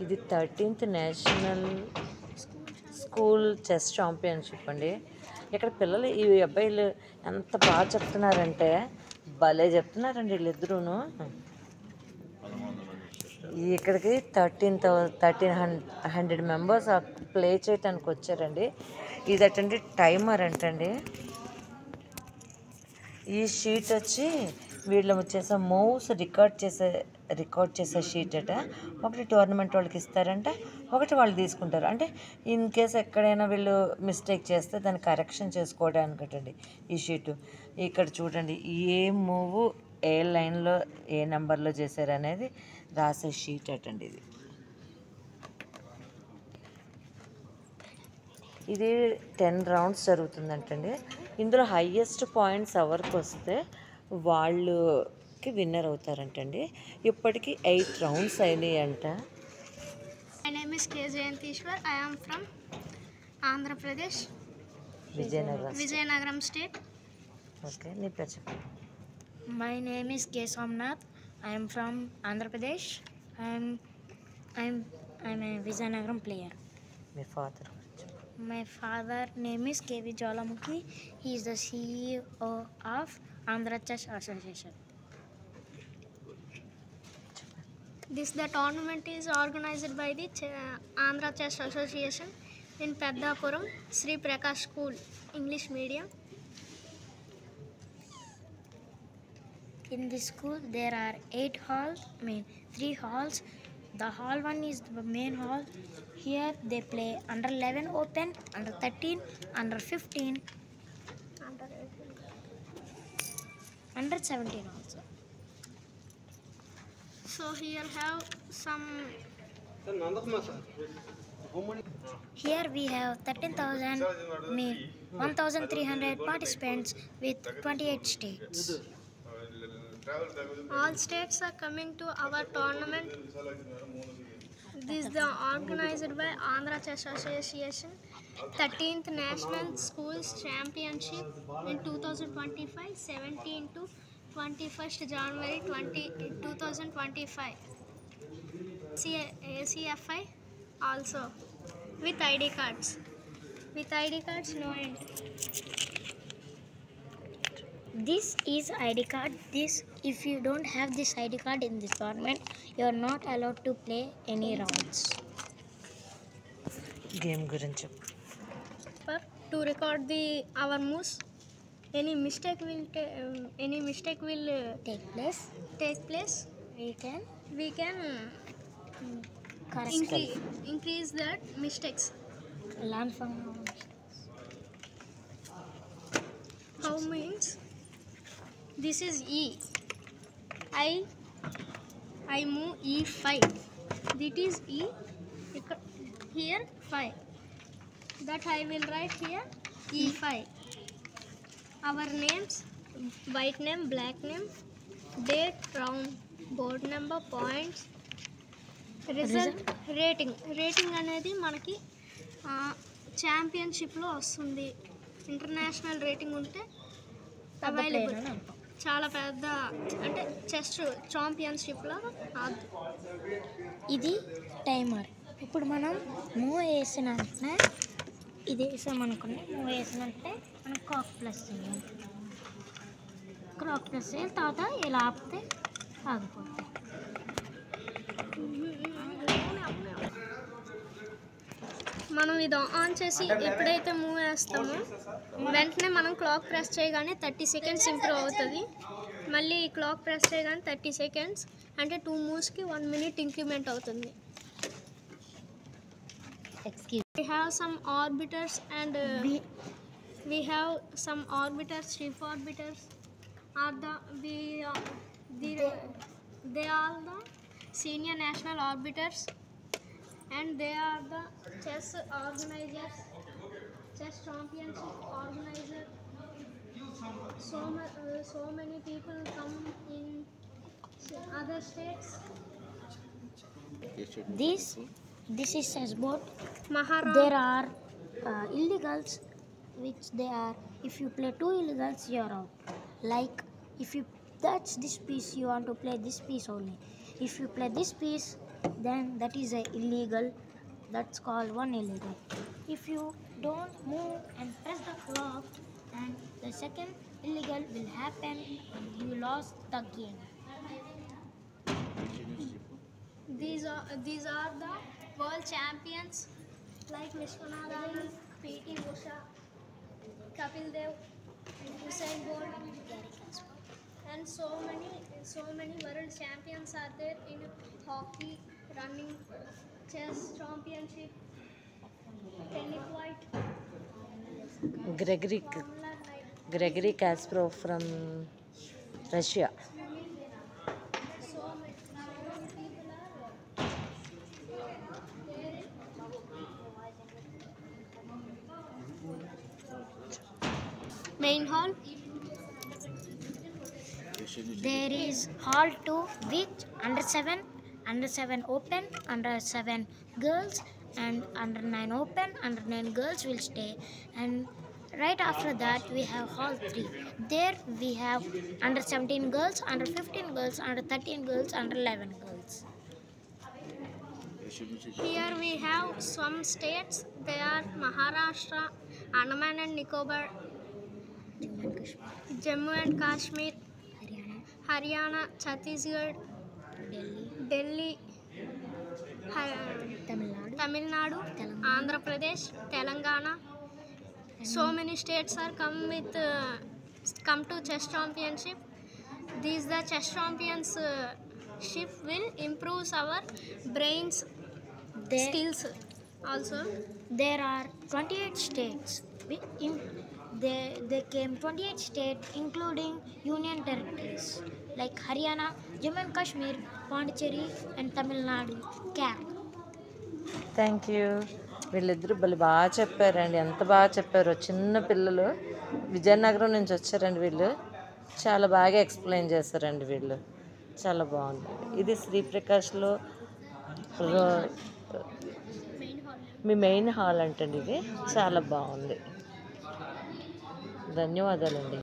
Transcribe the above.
ఇది 13th national school chess championship అండి. ఇక్కడ పిల్లలు ఈ అబ్బాయిలు ఎంత బాగా చెప్తున్నారంటే భలే చెప్తున్నారండి వీళ్ళిద్దరూను. ఇక్కడికి 1300 మెంబర్స్ ప్లే చేయడానికి వచ్చారండి. ఇదటండి టైమర్ అంటండి. ఈ షీట్ వచ్చి వీళ్ళు వచ్చేసే మూవ్స్ రికార్డ్ చేసే షీట్ అట. ఒకటి టోర్నమెంట్ వాళ్ళకి ఇస్తారంట, ఒకటి వాళ్ళు తీసుకుంటారు. అంటే ఇన్ కేస్ ఎక్కడైనా వీళ్ళు మిస్టేక్ చేస్తే దాన్ని కరెక్షన్ చేసుకోవడానికటండి ఈ షీటు. ఇక్కడ చూడండి ఏ మూవ్ ఏ లైన్లో ఏ నెంబర్లో చేశారు అనేది రాసే షీట్ అటండి ఇది. ఇది 10 రౌండ్స్ జరుగుతుందంటండి. ఇందులో హయ్యెస్ట్ పాయింట్స్ ఎవరికి వస్తే వాళ్ళకి విన్నర్ అవుతారంటండి. ఇప్పటికి 8 రౌండ్స్ అయినాయి అంట. My name is K. Jayantishwar. I am from Andhra Pradesh, Vijayanagaram state. Okay, నీ పేరు చెప్పు. My name is K. Somnath. I am from Andhra Pradesh. I'm a Vijayanagaram player. Me father. My father name is K. V. Jalamukhi. He is the CEO of Andhra Chess Association. The tournament is organized by the Andhra Chess Association in Peddapuram, Sri Prakash School, English medium. In this school there are 8 halls, 3 halls. The hall 1 is the main hall. Here they play under 11 open, under 13, under 15, under 17 also. So here have some. Here we have 1,300 participants with 28 states. All states are coming to our tournament. This is the organized by Andhra Chess Association 13th National Schools Championship in 2025, 17 to 21st January 2025. ACFI also with ID cards. With ID cards, no entry. This is ID card. If you don't have this ID card in this tournament, you are not allowed to play any rounds. Game గురించి చెప్పు. To record our moves, any mistake will Take place. We can Correct. increase that mistakes. Learn from our mistakes. How means this is E. I move E5. That is E. Here 5. That I will write here E5. Our names: white name, black name, date, round, board number, points, result, rating అనేది మనకి ఛాంపియన్షిప్లో వస్తుంది. International rating ఉంటే available. చాలా పెద్ద అంటే chess ఛాంపియన్షిప్లో. ఇది timer. ఇప్పుడు మనం మూవ్ వేసిన వెంటనే ఇది వేసామనుకోండి, మూవ్ వేసిన వెంటనే మనం క్లాక్ ప్లస్ చేయాలి. తర్వాత ఇలా ఆపితే ఆగిపోతుంది. మనం ఇది ఆన్ చేసి ఎప్పుడైతే మూవ్ వేస్తామో వెంటనే మనం క్లాక్ ప్రెస్ చేయగానే 30 సెకండ్స్ ఇంప్రూవ్ అవుతుంది. మళ్ళీ క్లాక్ ప్రెస్ చేయగానే 30 సెకండ్స్ అంటే 2 మూవ్స్కి 1 మినిట్ ఇంక్రిమెంట్ అవుతుంది. We have some orbiters and we have some orbiters. Shift orbiters are they are the senior national orbiters and they are the chess organizers, chess championship organizer. So many people come in other states. This is chessboard. Maharashtra. There are illegals, which they are. If you play 2 illegals, you are out. Like if you touch this piece, you want to play this piece only. If you play this piece, then that is a illegal. That's called one illegal. If you don't move and press the clock, then the second illegal will happen and you lost the game. These are the world champions like Vishwanathan, P.T. Usha, Kapil Dev, Usain Bolt, and so many world champions are there in hockey, running, chess championship, tennis white, Gregory Formula 9. Gregory Kasparov from Russia. So many people are there. Main hall. There is hall 2 which under 7 open, under 7 girls, and under 9 open, under 9 girls will stay. And right after that we have hall 3. There we have under 17 girls, under 15 girls, under 13 girls, under 11 girls. Here we have some states. They are Maharashtra, Andaman and Nicobar, Jammu and Kashmir, Haryana, Chhattisgarh, Delhi, Tamil Nadu, Andhra Pradesh, Telangana. So many states are come to chess championship. These the chess championship will improve our brains There, skills also. there are 28 states. They came 28 states including union territories like Haryana, Jammu and Kashmir, Pondicherry and Tamil Nadu, Kerala. Thank you. వీళ్ళిద్దరూ బాగా చెప్పారండి, ఎంత బాగా చెప్పారో. చిన్న పిల్లలు విజయనగరం నుంచి వచ్చారండి వీళ్ళు. చాలా బాగా ఎక్స్ప్లెయిన్ చేశారండి వీళ్ళు. చాలా బాగుంది. ఇది శ్రీప్రకాష్లో మీ మెయిన్ హాల్ అంటండి ఇది. చాలా బాగుంది. ధన్యవాదాలండి.